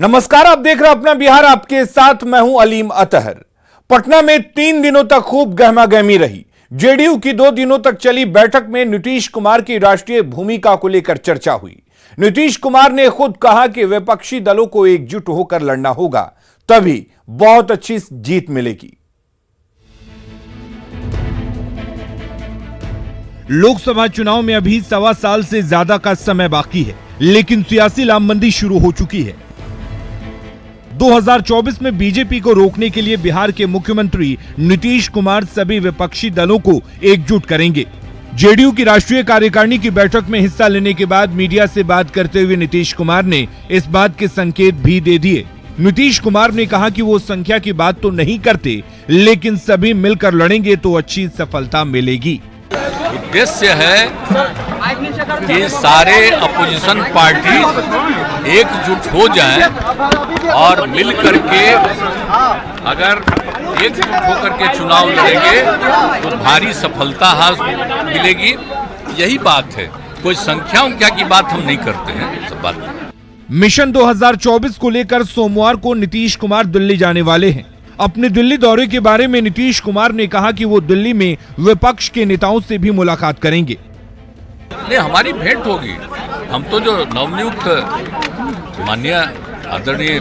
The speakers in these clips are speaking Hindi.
नमस्कार, आप देख रहे हैं अपना बिहार, आपके साथ मैं हूं अलीम अतहर। पटना में 3 दिनों तक खूब गहमागहमी रही। जेडीयू की 2 दिनों तक चली बैठक में नीतीश कुमार की राष्ट्रीय भूमिका को लेकर चर्चा हुई। नीतीश कुमार ने खुद कहा कि विपक्षी दलों को एकजुट होकर लड़ना होगा, तभी बहुत अच्छी जीत मिलेगी। लोकसभा चुनाव में अभी 1.25 साल से ज्यादा का समय बाकी है, लेकिन सियासी लामबंदी शुरू हो चुकी है। 2024 में बीजेपी को रोकने के लिए बिहार के मुख्यमंत्री नीतीश कुमार सभी विपक्षी दलों को एकजुट करेंगे। जेडीयू की राष्ट्रीय कार्यकारिणी की बैठक में हिस्सा लेने के बाद मीडिया से बात करते हुए नीतीश कुमार ने इस बात के संकेत भी दे दिए। नीतीश कुमार ने कहा कि वो संख्या की बात तो नहीं करते, लेकिन सभी मिलकर लड़ेंगे तो अच्छी सफलता मिलेगी। उद्देश्य है कि सारे अपोजिशन पार्टी एकजुट हो जाएं और मिलकर के अगर एकजुट होकर के चुनाव लड़ेंगे तो भारी सफलता हासिल मिलेगी। यही बात है, कोई संख्या की बात हम नहीं करते हैं। सब बात मिशन 2024 को लेकर सोमवार को नीतीश कुमार दिल्ली जाने वाले हैं। अपने दिल्ली दौरे के बारे में नीतीश कुमार ने कहा कि वो दिल्ली में विपक्ष के नेताओं से भी मुलाकात करेंगे। नहीं, हमारी भेंट होगी। हम तो जो नवनियुक्त माननीय आदरणीय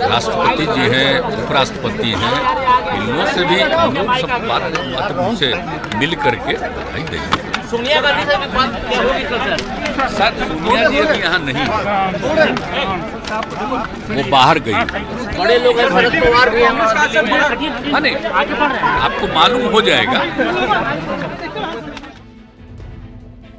राष्ट्रपति जी हैं, उपराष्ट्रपति हैं, इन लोगों से भी हम लोग सब बात से मिल करके भाई देंगे। सोनिया गांधी से भी बात क्या होगी सर? सोनिया जी अभी यहाँ नहीं है, वो बाहर गई। बड़े लोग हैं, शरद पवार भी हैं। नहीं, आपको मालूम हो जाएगा।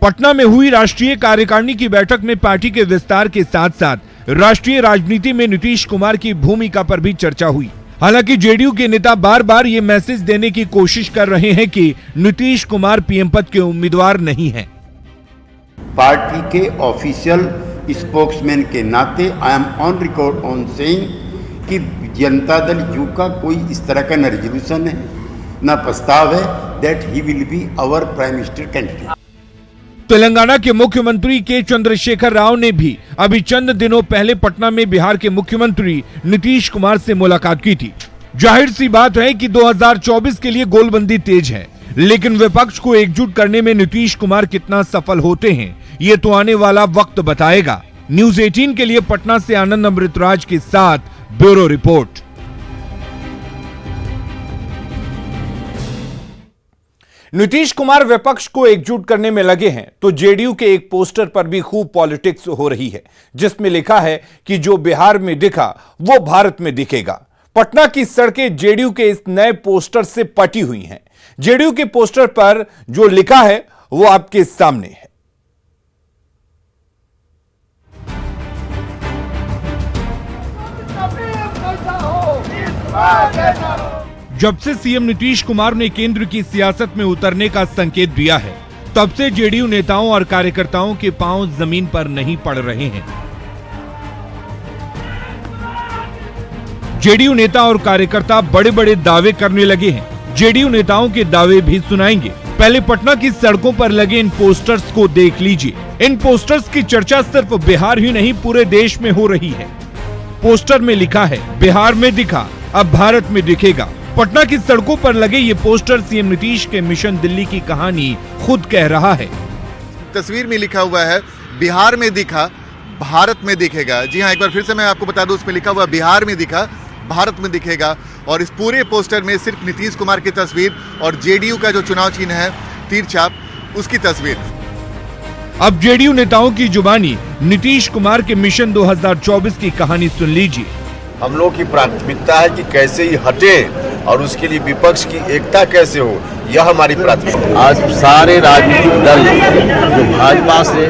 पटना में हुई राष्ट्रीय कार्यकारिणी की बैठक में पार्टी के विस्तार के साथ साथ राष्ट्रीय राजनीति में नीतीश कुमार की भूमिका पर भी चर्चा हुई। हालांकि जेडीयू के नेता बार बार ये मैसेज देने की कोशिश कर रहे हैं कि नीतीश कुमार पीएम पद के उम्मीदवार नहीं हैं। पार्टी के ऑफिशियल स्पोक्समैन के नाते I am on record on saying कि जनता दल यू का कोई इस तरह का न रेजोल्यूशन है न प्रस्ताव है that he will be our prime minister candidate. Telangana के मुख्यमंत्री के चंद्रशेखर राव ने भी अभी चंद दिनों पहले पटना में बिहार के मुख्यमंत्री नीतीश कुमार से मुलाकात की थी। जाहिर सी बात है कि 2024 के लिए गोलबंदी तेज है, लेकिन विपक्ष को एकजुट करने में नीतीश कुमार कितना सफल होते हैं, ये तो आने वाला वक्त बताएगा। न्यूज़ 18 के लिए पटना से आनंद अमृतराज के साथ ब्यूरो रिपोर्ट। नीतीश कुमार विपक्ष को एकजुट करने में लगे हैं, तो जेडीयू के एक पोस्टर पर भी खूब पॉलिटिक्स हो रही है, जिसमें लिखा है कि जो बिहार में दिखा वो भारत में दिखेगा। पटना की सड़कें जेडीयू के इस नए पोस्टर से पटी हुई हैं। जेडीयू के पोस्टर पर जो लिखा है वो आपके सामने है। जब से सीएम नीतीश कुमार ने केंद्र की सियासत में उतरने का संकेत दिया है, तब से जेडीयू नेताओं और कार्यकर्ताओं के पांव जमीन पर नहीं पड़ रहे हैं। जेडीयू नेता और कार्यकर्ता बड़े बड़े दावे करने लगे हैं। जेडीयू नेताओं के दावे भी सुनाएंगे। पहले पटना की सड़कों पर लगे इन पोस्टर्स को देख लीजिए। इन पोस्टर्स की चर्चा सिर्फ बिहार ही नहीं पूरे देश में हो रही है। पोस्टर में लिखा है, बिहार में दिखा अब भारत में दिखेगा। पटना की सड़कों पर लगे ये पोस्टर सीएम नीतीश के मिशन दिल्ली की कहानी खुद कह रहा है। तस्वीर में लिखा हुआ है, बिहार में दिखा भारत में दिखेगा। जी हाँ, एक बार फिर से मैं आपको बता दूं, उसमें लिखा हुआ बिहार में दिखा भारत में दिखेगा। और इस पूरे पोस्टर में सिर्फ नीतीश कुमार की तस्वीर और जेडीयू का जो चुनाव चिन्ह है तीर छाप, उसकी तस्वीर। अब जेडीयू नेताओं की जुबानी नीतीश कुमार के मिशन 2024 की कहानी सुन लीजिए। हम लोग की प्राथमिकता है कि कैसे ही हटे और उसके लिए विपक्ष की एकता कैसे हो, यह हमारी प्राथमिकता। आज सारे राजनीतिक दल जो भाजपा से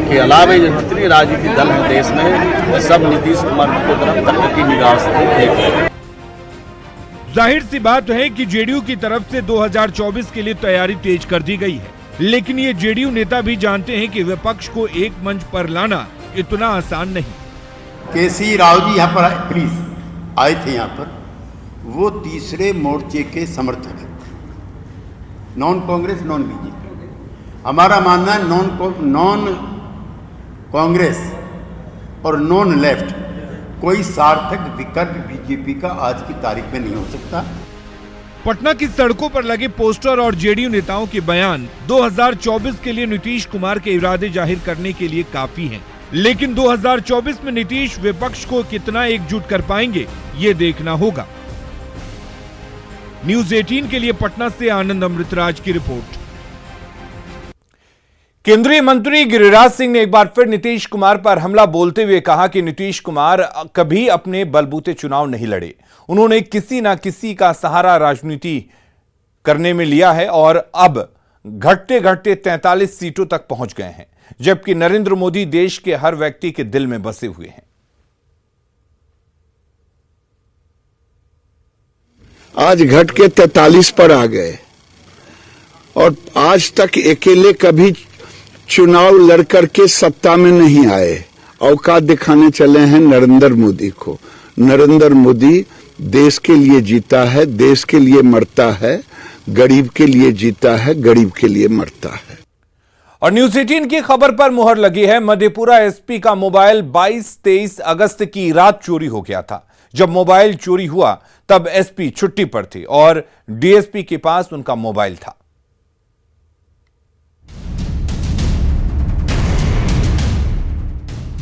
के अलावा जितने राजनीतिक दल हैं देश में, सब नीतीश कुमार की तरफ तक की निगाह से देख रहे हैं। जाहिर सी बात है कि जेडीयू की तरफ से 2024 के लिए तैयारी तेज कर दी गई है, लेकिन ये जेडीयू नेता भी जानते हैं कि विपक्ष को एक मंच पर लाना इतना आसान नहीं। केसी राव जी यहाँ पर प्लीज आए थे यहाँ पर, वो तीसरे मोर्चे के समर्थक हैं, नॉन कांग्रेस नॉन बीजेपी। हमारा मानना है नॉन कांग्रेस और नॉन लेफ्ट कोई सार्थक विकल्प बीजेपी का आज की तारीख में नहीं हो सकता। पटना की सड़कों पर लगे पोस्टर और जेडीयू नेताओं के बयान 2024 के लिए नीतीश कुमार के इरादे जाहिर करने के लिए काफी हैं। लेकिन 2024 में नीतीश विपक्ष को कितना एकजुट कर पाएंगे, ये देखना होगा। न्यूज़ 18 के लिए पटना से आनंद अमृतराज की रिपोर्ट। केंद्रीय मंत्री गिरिराज सिंह ने एक बार फिर नीतीश कुमार पर हमला बोलते हुए कहा कि नीतीश कुमार कभी अपने बलबूते चुनाव नहीं लड़े। उन्होंने किसी ना किसी का सहारा राजनीति करने में लिया है और अब घटते घटते 43 सीटों तक पहुंच गए हैं, जबकि नरेंद्र मोदी देश के हर व्यक्ति के दिल में बसे हुए हैं। आज घट के 43 पर आ गए और आज तक अकेले कभी चुनाव लड़कर के सत्ता में नहीं आए। औकात दिखाने चले हैं नरेंद्र मोदी को। नरेंद्र मोदी देश के लिए जीता है, देश के लिए मरता है, गरीब के लिए जीता है, गरीब के लिए मरता है। और न्यूज़ 18 की खबर पर मुहर लगी है। मधेपुरा एसपी का मोबाइल 22-23 अगस्त की रात चोरी हो गया था। जब मोबाइल चोरी हुआ तब एसपी छुट्टी पर थे और डीएसपी के पास उनका मोबाइल था।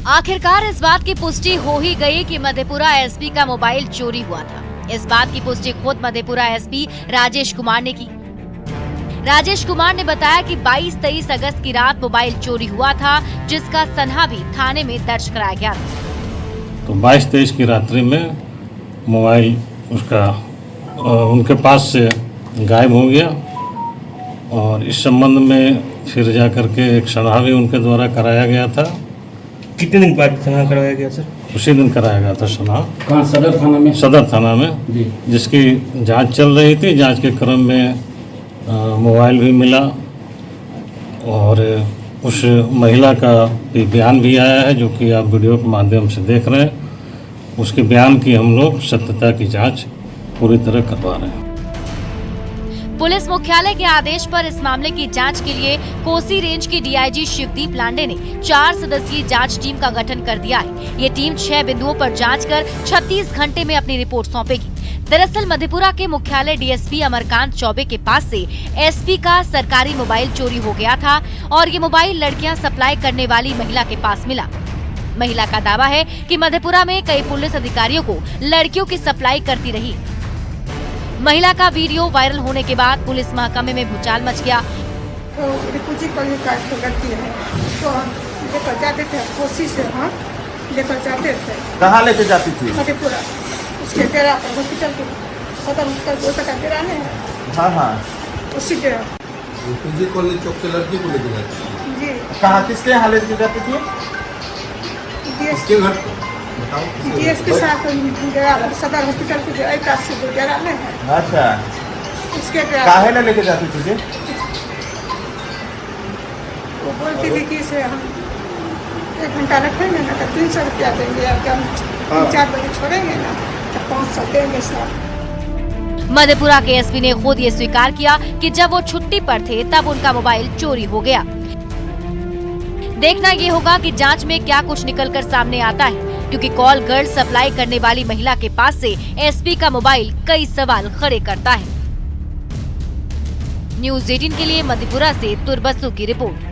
आखिरकार इस बात की पुष्टि हो ही गई कि मधेपुरा एसपी का मोबाइल चोरी हुआ था। इस बात की पुष्टि खुद मधेपुरा एसपी राजेश कुमार ने की। राजेश कुमार ने बताया कि 22-23 अगस्त की रात मोबाइल चोरी हुआ था, जिसका सनहा भी थाने में दर्ज कराया गया था। तो 22-23 की रात्रि में मोबाइल उसका उनके पास से गायब हो गया और इस संबंध में फिर जाकर के एक सनहा भी उनके द्वारा कराया गया था। कितने दिन बाद सनहा कराया गया सर? उसी दिन कराया गया था सनहा। कहाँ? सदर थाना में? सदर थाना में जी। जिसकी जांच चल रही थी। जांच के क्रम में मोबाइल भी मिला और उस महिला का भी बयान भी आया है, जो कि आप वीडियो के माध्यम से देख रहे हैं। उसके बयान की हम लोग सत्यता की जांच पूरी तरह करवा रहे हैं। पुलिस मुख्यालय के आदेश पर इस मामले की जांच के लिए कोसी रेंज के डीआईजी शिवदीप लांडे ने 4 सदस्यीय जांच टीम का गठन कर दिया है। ये टीम 6 बिंदुओं पर जांच कर 36 घंटे में अपनी रिपोर्ट सौंपेगी। दरअसल मधेपुरा के मुख्यालय डीएसपी अमरकांत चौबे के पास से एसपी का सरकारी मोबाइल चोरी हो गया था और ये मोबाइल लड़कियां सप्लाई करने वाली महिला के पास मिला। महिला का दावा है कि मधेपुरा में कई पुलिस अधिकारियों को लड़कियों की सप्लाई करती रही। महिला का वीडियो वायरल होने के बाद पुलिस महकमे में भूचाल मच गया। तो रिपुजी को करती है तो हम लेकर जाते थे, कोसी से हम लेकर जाते थे। कहाँ लेके जाती थी? मधेपुरा उसके डेरा पर, हॉस्पिटल के सदर हॉस्पिटल का डेरा नहीं है? हाँ हाँ, उसी डेरा। रिपुजी कॉलेज चौक के लड़की को लेके जाती थी जी। कहाँ, किसके यहाँ लेके जाती थी? उसके घर डीएसपी साहब सदर हॉस्पिटल के पास से डेरा में है। अच्छा, उसके डेरा काहे ना लेके जाती थी? वो बोलती थी कि इसे हम 1 घंटा रखेंगे ना तो 300 रुपया देंगे, हम 4 बजे छोड़ेंगे ना तो 500 देंगे सर। मधेपुरा के एसपी ने खुद ये स्वीकार किया कि जब वो छुट्टी पर थे तब उनका मोबाइल चोरी हो गया। देखना ये होगा कि जांच में क्या कुछ निकलकर सामने आता है, क्योंकि कॉल गर्ल सप्लाई करने वाली महिला के पास से एसपी का मोबाइल कई सवाल खड़े करता है। न्यूज़ 18 के लिए मधेपुरा से तुरबसु की रिपोर्ट।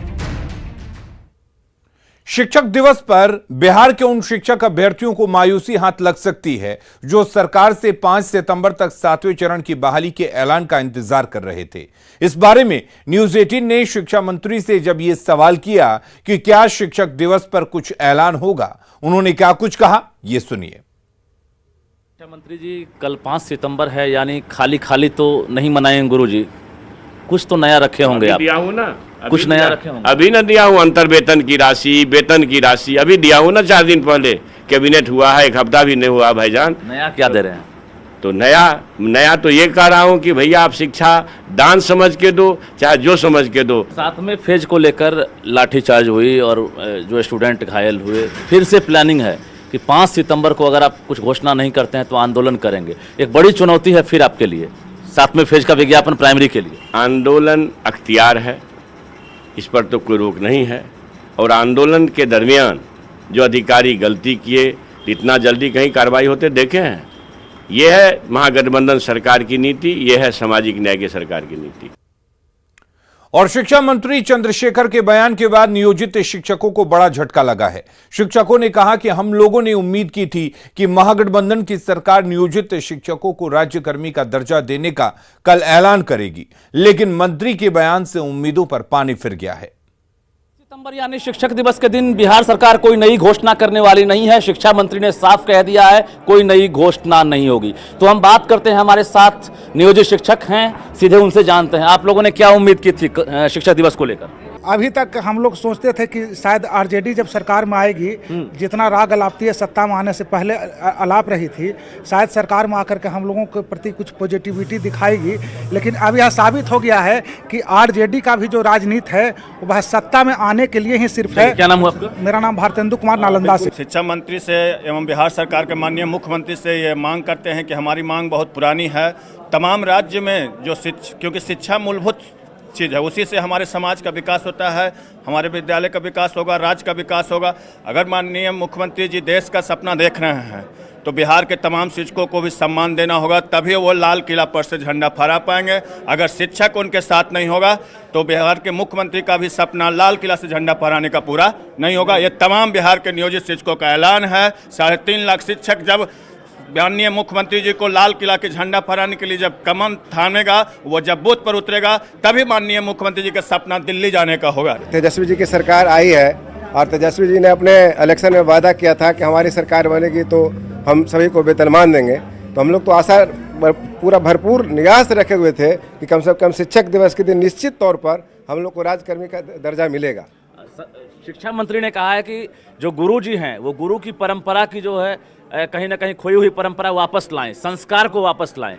शिक्षक दिवस पर बिहार के उन शिक्षक अभ्यर्थियों को मायूसी हाथ लग सकती है जो सरकार से 5 सितंबर तक 7वें चरण की बहाली के ऐलान का इंतजार कर रहे थे। इस बारे में न्यूज़ 18 ने शिक्षा मंत्री से जब ये सवाल किया कि क्या शिक्षक दिवस पर कुछ ऐलान होगा, उन्होंने क्या कुछ कहा, ये सुनिए। शिक्षा मंत्री जी, कल 5 सितंबर है, यानी खाली खाली तो नहीं मनाएंगे गुरुजी, कुछ तो नया रखे होंगे आप? दिया हूँ ना, कुछ नया रखे होंगे। अभी न दिया हूँ, अंतर वेतन की राशि अभी दिया हूँ ना, 4 दिन पहले कैबिनेट हुआ है, 1 हफ्ता भी नहीं हुआ भाईजान। नया क्या दे रहे हैं? तो नया तो ये कह रहा हूँ कि भैया आप शिक्षा दान समझ के दो, चाहे जो समझ के दो। 7वें फेज को लेकर लाठीचार्ज हुई और जो स्टूडेंट घायल हुए, फिर से प्लानिंग है कि 5 सितंबर को अगर आप कुछ घोषणा नहीं करते हैं तो आंदोलन करेंगे। एक बड़ी चुनौती है फिर आपके लिए 7वें फेज का विज्ञापन प्राइमरी के लिए। आंदोलन अख्तियार है, इस पर तो कोई रोक नहीं है, और आंदोलन के दरमियान जो अधिकारी गलती किए इतना जल्दी कहीं कार्रवाई होते देखे हैं? ये है महागठबंधन सरकार की नीति, ये है सामाजिक न्याय की सरकार की नीति। और शिक्षा मंत्री चंद्रशेखर के बयान के बाद नियोजित शिक्षकों को बड़ा झटका लगा है। शिक्षकों ने कहा कि हम लोगों ने उम्मीद की थी कि महागठबंधन की सरकार नियोजित शिक्षकों को राज्यकर्मी का दर्जा देने का कल ऐलान करेगी, लेकिन मंत्री के बयान से उम्मीदों पर पानी फिर गया है। सितंबर यानी शिक्षक दिवस के दिन बिहार सरकार कोई नई घोषणा करने वाली नहीं है। शिक्षा मंत्री ने साफ कह दिया है कोई नई घोषणा नहीं होगी। तो हम बात करते हैं, हमारे साथ नियोजित शिक्षक हैं, सीधे उनसे जानते हैं आप लोगों ने क्या उम्मीद की थी शिक्षक दिवस को लेकर? अभी तक हम लोग सोचते थे कि शायद आरजेडी जब सरकार में आएगी, जितना राग अलापती है सत्ता में आने से पहले अलाप रही थी, शायद सरकार में आकर के हम लोगों के प्रति कुछ पॉजिटिविटी दिखाएगी। लेकिन अब यह साबित हो गया है कि आरजेडी का भी जो राजनीति है वह सत्ता में आने के लिए ही सिर्फ है। क्या नाम हुआ आपका? मेरा नाम भारतेंदु कुमार, नालंदा से। शिक्षा मंत्री से एवं बिहार सरकार के माननीय मुख्यमंत्री से ये मांग करते हैं कि हमारी मांग बहुत पुरानी है। तमाम राज्य में जो क्योंकि शिक्षा मूलभूत चीज़ है, उसी से हमारे समाज का विकास होता है, हमारे विद्यालय का विकास होगा, राज्य का विकास होगा। अगर माननीय मुख्यमंत्री जी देश का सपना देख रहे हैं तो बिहार के तमाम शिक्षकों को भी सम्मान देना होगा, तभी वो लाल किला पर से झंडा फहरा पाएंगे। अगर शिक्षक उनके साथ नहीं होगा तो बिहार के मुख्यमंत्री का भी सपना लाल किला से झंडा फहराने का पूरा नहीं होगा। ये तमाम बिहार के नियोजित शिक्षकों का ऐलान है। 3.5 लाख शिक्षक जब माननीय मुख्यमंत्री जी को लाल किला के झंडा फहराने के लिए जब कमन थामेगा, वो जब बूथ पर उतरेगा, तभी माननीय मुख्यमंत्री जी का सपना दिल्ली जाने का होगा। तेजस्वी जी की सरकार आई है और तेजस्वी जी ने अपने इलेक्शन में वादा किया था कि हमारी सरकार बनेगी तो हम सभी को वेतनमान देंगे। तो हम लोग तो आशा पूरा भरपूर निगाह रखे हुए थे कि कम से कम शिक्षक दिवस के दिन निश्चित तौर पर हम लोग को राजकर्मी का दर्जा मिलेगा। शिक्षा मंत्री ने कहा है कि जो गुरु जी हैं वो गुरु की परंपरा की जो है कहीं ना कहीं खोई हुई परंपरा वापस लाएं, संस्कार को वापस लाएं।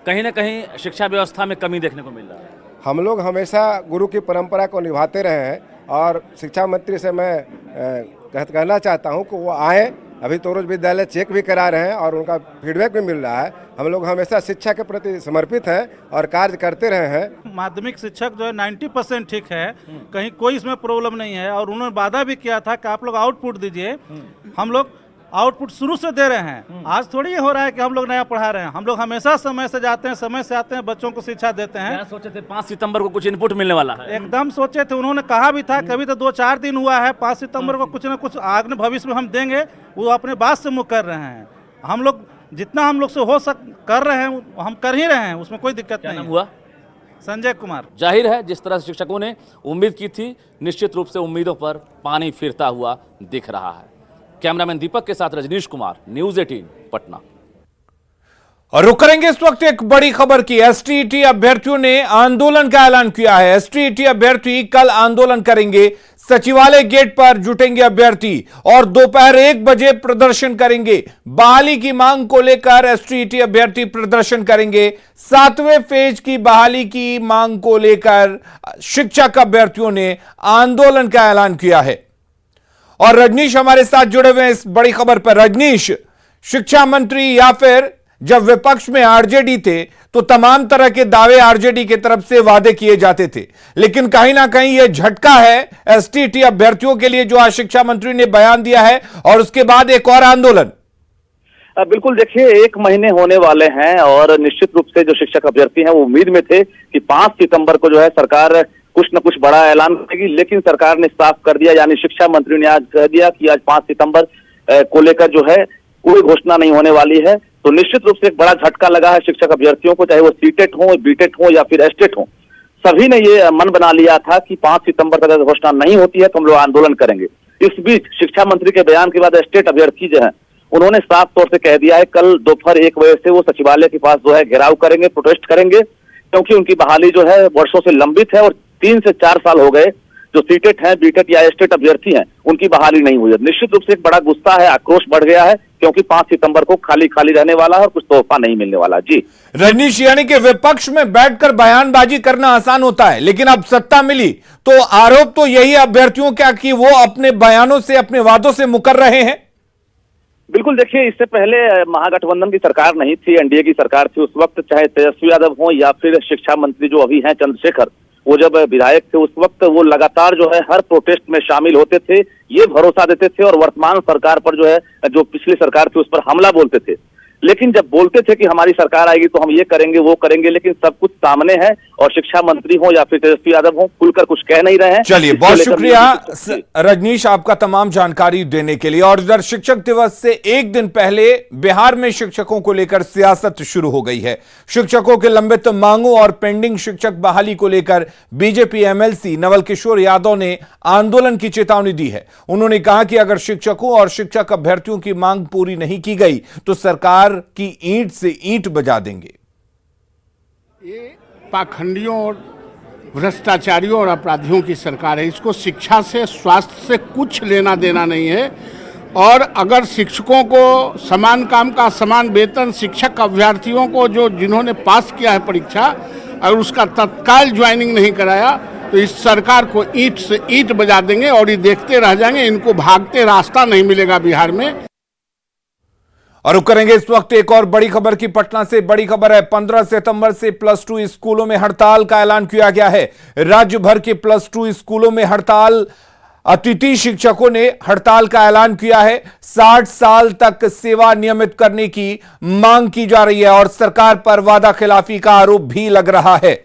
कहीं ना कहीं शिक्षा व्यवस्था में कमी देखने को मिल रहा है। हम लोग हमेशा गुरु की परंपरा को निभाते रहे हैं और शिक्षा मंत्री से मैं कहना चाहता हूं कि वो आए। अभी तो रोज विद्यालय चेक भी करा रहे हैं और उनका फीडबैक भी मिल रहा है। हम लोग हमेशा शिक्षा के प्रति समर्पित हैं और कार्य करते रहे हैं। माध्यमिक शिक्षक जो है 90% ठीक है, कहीं कोई इसमें प्रॉब्लम नहीं है। और उन्होंने वादा भी किया था कि आप लोग आउटपुट दीजिए। हम लोग आउटपुट शुरू से दे रहे हैं। आज थोड़ी ये हो रहा है कि हम लोग नया पढ़ा रहे हैं। हम लोग हमेशा समय से जाते हैं, समय से आते हैं, बच्चों को शिक्षा देते हैं। क्या सोचे थे 5 सितंबर को कुछ इनपुट मिलने वाला है? एकदम सोचे थे। उन्होंने कहा भी था, कभी तो 2-4 दिन हुआ है, 5 सितंबर को कुछ न कुछ आगे भविष्य में हम देंगे। वो अपने बात से मुँह कर रहे हैं। हम लोग जितना हम लोग से हो कर रहे हैं हम कर ही रहे हैं, उसमें कोई दिक्कत नहीं हुआ। संजय कुमार। जाहिर है जिस तरह से शिक्षकों ने उम्मीद की थी, निश्चित रूप से उम्मीदों पर पानी फिरता हुआ दिख रहा है। कैमरामैन दीपक के साथ रजनीश कुमार, न्यूज़ 18 पटना। और रुक करेंगे इस वक्त एक बड़ी खबर की। एसटीईटी अभ्यर्थियों ने आंदोलन का ऐलान किया है। एसटीईटी अभ्यर्थी कल आंदोलन करेंगे। सचिवालय गेट पर जुटेंगे अभ्यर्थी और दोपहर 1 बजे प्रदर्शन करेंगे। बहाली की मांग को लेकर एसटीईटी अभ्यर्थी प्रदर्शन करेंगे। 7वें फेज की बहाली की मांग को लेकर शिक्षक अभ्यर्थियों ने आंदोलन का ऐलान किया है। और रजनीश हमारे साथ जुड़े हुए हैं इस बड़ी खबर पर। रजनीश, शिक्षा मंत्री या फिर जब विपक्ष में आरजेडी थे तो तमाम तरह के दावे आरजेडी की तरफ से वादे किए जाते थे, लेकिन कहीं ना कहीं यह झटका है एसटीईटी अभ्यर्थियों के लिए जो आज शिक्षा मंत्री ने बयान दिया है और उसके बाद एक और आंदोलन। बिल्कुल, देखिए 1 महीने होने वाले हैं और निश्चित रूप से जो शिक्षक अभ्यर्थी हैं वो उम्मीद में थे कि 5 सितंबर को जो है सरकार कुछ न कुछ बड़ा ऐलान करेगी, लेकिन सरकार ने साफ कर दिया, यानी शिक्षा मंत्री ने आज कह दिया कि आज 5 सितंबर को लेकर जो है कोई घोषणा नहीं होने वाली है। तो निश्चित रूप से एक बड़ा झटका लगा है शिक्षक अभ्यर्थियों को, चाहे वो सीटेट हो, बीटेट हो या फिर एस्टेट हो। सभी ने ये मन बना लिया था कि 5 सितंबर तक अगर घोषणा नहीं होती है तो हम लोग आंदोलन करेंगे। इस बीच शिक्षा मंत्री के बयान के बाद एस्टेट अभ्यर्थी जो है उन्होंने साफ तौर से कह दिया है कल दोपहर 1 बजे से वो सचिवालय के पास जो है घेराव करेंगे, प्रोटेस्ट करेंगे, क्योंकि उनकी बहाली जो है वर्षों से लंबित है और 3 से 4 साल हो गए जो सीटेट हैं, बीटेट या एस्टेट अभ्यर्थी हैं उनकी बहाली नहीं हुई है। निश्चित रूप से एक बड़ा गुस्सा है, आक्रोश बढ़ गया है, क्योंकि 5 सितंबर को खाली खाली रहने वाला है और कुछ तोहफा नहीं मिलने वाला। जी रजनीश, यानी कि विपक्ष में बैठकर बयानबाजी करना आसान होता है, लेकिन अब सत्ता मिली तो आरोप तो यही अभ्यर्थियों का कि वो अपने बयानों से, अपने वादों से मुकर रहे हैं। बिल्कुल, देखिए इससे पहले महागठबंधन की सरकार नहीं थी, एनडीए की सरकार थी। उस वक्त चाहे तेजस्वी यादव हो या फिर शिक्षा मंत्री जो अभी हैं चंद्रशेखर, वो जब विधायक थे उस वक्त वो लगातार जो है हर प्रोटेस्ट में शामिल होते थे, ये भरोसा देते थे और वर्तमान सरकार पर जो है जो पिछली सरकार थी उस पर हमला बोलते थे। लेकिन जब बोलते थे कि हमारी सरकार आएगी तो हम ये करेंगे वो करेंगे, लेकिन सब कुछ सामने है और शिक्षा मंत्री हो या फिर तेजस्वी यादव हो खुलकर कुछ कह नहीं रहे हैं। चलिए, बहुत शुक्रिया रजनीश आपका तमाम जानकारी देने के लिए। और इधर शिक्षक दिवस से एक दिन पहले बिहार में शिक्षकों को लेकर सियासत शुरू हो गई है। शिक्षकों के लंबित मांगों और पेंडिंग शिक्षक बहाली को लेकर बीजेपी एमएलसी नवल किशोर यादव ने आंदोलन की चेतावनी दी है। उन्होंने कहा कि अगर शिक्षकों और शिक्षक अभ्यर्थियों की मांग पूरी नहीं की गई तो सरकार की ईंट से ईंट बजा देंगे। ये पाखंडियों और भ्रष्टाचारियों और अपराधियों की सरकार है। इसको शिक्षा से, स्वास्थ्य से कुछ लेना देना नहीं है। और अगर शिक्षकों को समान काम का समान वेतन, शिक्षक अभ्यर्थियों को जो जिन्होंने पास किया है परीक्षा, अगर उसका तत्काल ज्वाइनिंग नहीं कराया तो इस सरकार को ईंट से ईंट बजा देंगे और ये देखते रह जाएंगे। इनको भागते रास्ता नहीं मिलेगा बिहार में। और रुक करेंगे इस वक्त एक और बड़ी खबर की। पटना से बड़ी खबर है, 15 सितंबर से +2 स्कूलों में हड़ताल का ऐलान किया गया है। राज्य भर के +2 स्कूलों में हड़ताल, अतिथि शिक्षकों ने हड़ताल का ऐलान किया है। 60 साल तक सेवा नियमित करने की मांग की जा रही है और सरकार पर वादा खिलाफी का आरोप भी लग रहा है।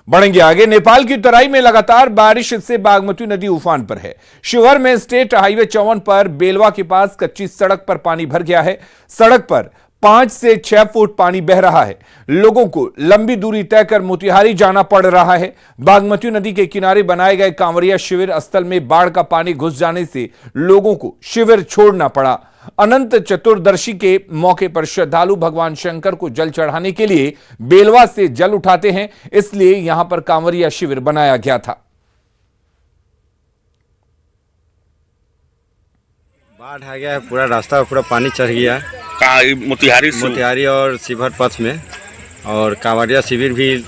बढ़ेंगे आगे। नेपाल की तराई में लगातार बारिश से बागमती नदी उफान पर है। शिवहर में स्टेट हाईवे 54 पर बेलवा के पास कच्ची सड़क पर पानी भर गया है। सड़क पर 5 से 6 फुट पानी बह रहा है। लोगों को लंबी दूरी तय कर मोतिहारी जाना पड़ रहा है। बागमती नदी के किनारे बनाए गए कांवरिया शिविर स्थल में बाढ़ का पानी घुस जाने से लोगों को शिविर छोड़ना पड़ा। अनंत चतुर्दशी के मौके पर श्रद्धालु भगवान शंकर को जल चढ़ाने के लिए बेलवा से जल उठाते हैं, इसलिए यहां पर कांवरिया शिविर बनाया गया था। बाढ़ आ गया है, पूरा रास्ता पूरा पानी चढ़ गया। मोतिहारी और शिवहर पथ में, और कांवरिया शिविर भी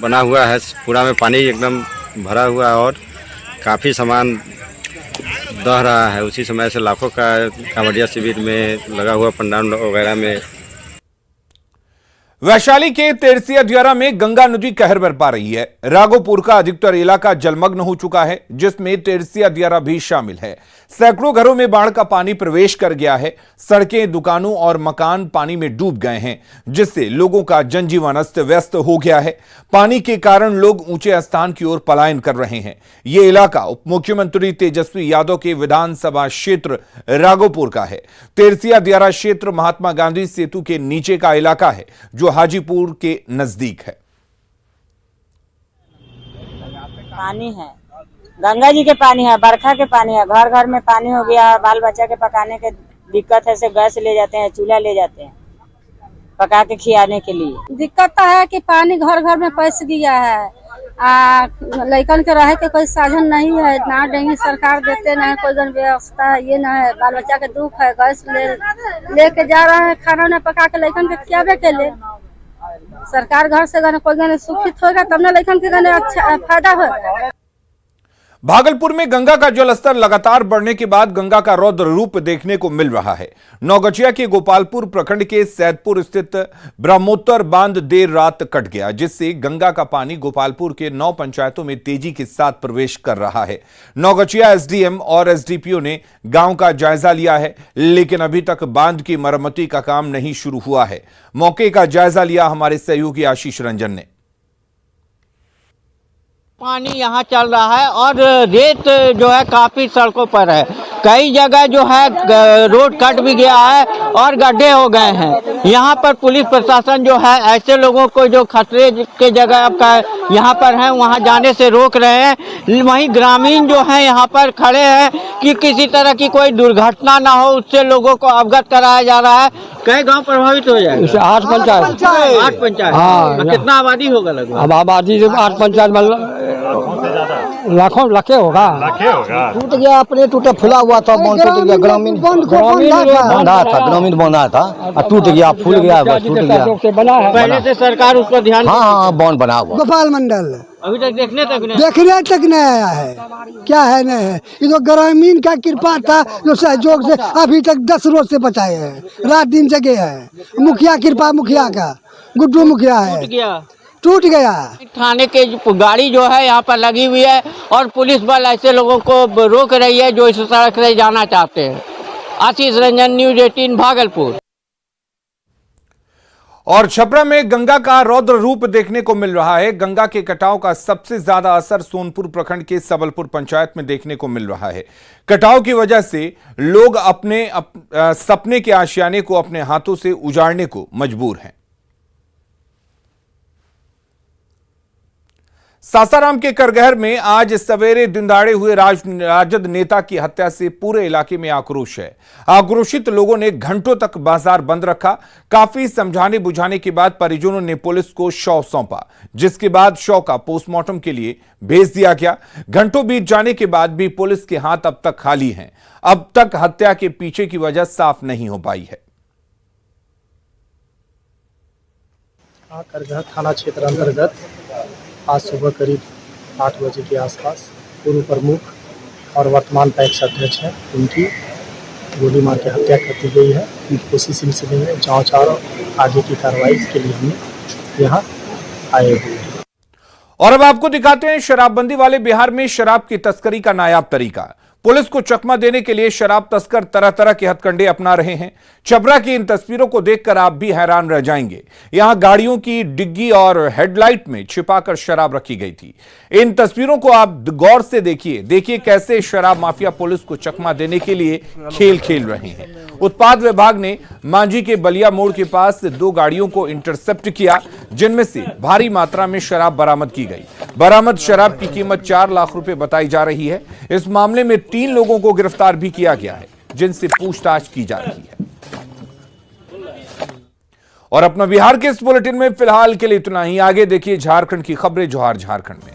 बना हुआ है। पूरा में पानी एकदम भरा हुआ है और काफ़ी सामान दह रहा है। उसी समय से लाखों का कांवरिया शिविर में लगा हुआ पंडाल वगैरह में। वैशाली के तेरसिया दियारा में गंगा नदी कहर बरपा रही है। राघोपुर का अधिकतर इलाका जलमग्न हो चुका है, जिसमें तेरसिया दियारा भी शामिल है। सैकड़ों घरों में बाढ़ का पानी प्रवेश कर गया है। सड़कें, दुकानों और मकान पानी में डूब गए हैं, जिससे लोगों का जनजीवन अस्त व्यस्त हो गया है। पानी के कारण लोग ऊंचे स्थान की ओर पलायन कर रहे हैं। यह इलाका उप मुख्यमंत्री तेजस्वी यादव के विधानसभा क्षेत्र राघोपुर का है। तेरसिया दियारा क्षेत्र महात्मा गांधी सेतु के नीचे का इलाका है, जो हाजीपुर के नजदीक है। पानी है, गंगा जी के पानी है, बरखा के पानी है, घर घर में पानी हो गया। बाल बच्चा के पकाने के दिक्कत है, से गैस ले जाते हैं, चूल्हा ले जाते हैं पका के खिलाने के लिए। दिक्कत तो है कि पानी घर घर में पैस गया है। लड़कन के रहे के कोई साधन नहीं है, ना डेंगी सरकार देते, ना कोई व्यवस्था है, ये ना है। बाल बच्चा के दुख है, गैस लेके जा रहे हैं, खाना न पका के लड़कन के खियावे के लिए। सरकार घर से गने कोई गने सुखित होगा तब ना लड़कन के गने अच्छा फायदा होगा। भागलपुर में गंगा का जलस्तर लगातार बढ़ने के बाद गंगा का रौद्र रूप देखने को मिल रहा है। नौगछिया के गोपालपुर प्रखंड के सैदपुर स्थित ब्रह्मोत्तर बांध देर रात कट गया, जिससे गंगा का पानी गोपालपुर के 9 पंचायतों में तेजी के साथ प्रवेश कर रहा है। नौगछिया एसडीएम और एसडीपीओ ने गांव का जायजा लिया है, लेकिन अभी तक बांध की मरम्मती का काम नहीं शुरू हुआ है। मौके का जायजा लिया हमारे सहयोगी आशीष रंजन ने। पानी यहाँ चल रहा है और रेत जो है काफी सड़कों पर है। कई जगह जो है रोड कट भी गया है और गड्ढे हो गए हैं। यहाँ पर पुलिस प्रशासन जो है ऐसे लोगों को जो खतरे के जगह आपका यहाँ पर है वहाँ जाने से रोक रहे हैं। वहीं ग्रामीण जो है यहाँ पर खड़े हैं कि किसी तरह की कोई दुर्घटना ना हो, उससे लोगों को अवगत कराया जा रहा है। कई गांव प्रभावित हो जाए? 8 पंचायत। 8 पंचायत। हाँ, कितना आबादी होगा लगभग? अब आबादी 8 पंचायत मतलब लाखों लाखे होगा, टूट गया, अपने टूटा फूला हुआ था, बांध टूट गया, ग्रामीण बंधा था, ग्रामीण बंधा था, टूट गया, फूल गया, टूट गया। पहले से सरकार उस पर ध्यान, हाँ बांध बना हुआ। गोपाल मंडल अभी तक देखने तक नहीं आया है, क्या है नहीं है, ये तो ग्रामीण का कृपा था जो सहयोग से अभी तक 10 रोज से बचाए हैं, रात दिन जगे हैं, मुखिया कृपा, मुखिया का गुड्डू मुखिया है, टूट गया। थाने के गाड़ी जो है यहाँ पर लगी हुई है और पुलिस बल ऐसे लोगों को रोक रही है जो इस सड़क से जाना चाहते हैं। आशीष रंजन, न्यूज 18 भागलपुर। और छपरा में गंगा का रौद्र रूप देखने को मिल रहा है। गंगा के कटाव का सबसे ज्यादा असर सोनपुर प्रखंड के सबलपुर पंचायत में देखने को मिल रहा है। कटाव की वजह से लोग अपने सपने के आशियाने को अपने हाथों से उजाड़ने को मजबूर हैं। सासाराम के करगहर में आज सवेरे दिनदाड़े हुए राजद नेता की हत्या से पूरे इलाके में आक्रोश है। आक्रोशित लोगों ने घंटों तक बाजार बंद रखा। काफी समझाने बुझाने के बाद परिजनों ने पुलिस को शव सौंपा, जिसके बाद शव का पोस्टमार्टम के लिए भेज दिया गया। घंटों बीत जाने के बाद भी पुलिस के हाथ अब तक खाली हैं। अब तक हत्या के पीछे की वजह साफ नहीं हो पाई है। करगहर थाना क्षेत्र अंतर्गत आज सुबह करीब 8 बजे के आसपास पूर्व प्रमुख और वर्तमान पैक्स अध्यक्ष हैं, उनकी गोली मार के हत्या कर दी गई है। उसी सिलसिले में जांच और आगे की कार्रवाई के लिए हम यहाँ आए हुए हैं। और अब आपको दिखाते हैं शराबबंदी वाले बिहार में शराब की तस्करी का नायाब तरीका। पुलिस को चकमा देने के लिए शराब तस्कर तरह तरह के हथकंडे अपना रहे हैं। छपरा की इन तस्वीरों को देखकर आप भी हैरान रह जाएंगे। यहां गाड़ियों की डिग्गी और हेडलाइट में छिपाकर शराब रखी गई थी। इन तस्वीरों को आप गौर से देखिए कैसे शराब माफिया पुलिस को चकमा देने के लिए खेल खेल रहे हैं। उत्पाद विभाग ने मांझी के बलिया मोड़ के पास 2 गाड़ियों को इंटरसेप्ट किया, जिनमें से भारी मात्रा में शराब बरामद की गई। बरामद शराब की कीमत 4 लाख रुपए बताई जा रही है। इस मामले में 3 लोगों को गिरफ्तार भी किया गया है, जिनसे पूछताछ की जा रही है। और अपना बिहार के इस बुलेटिन में फिलहाल के लिए इतना ही। आगे देखिए झारखंड की खबरें। जोहार झारखंड में।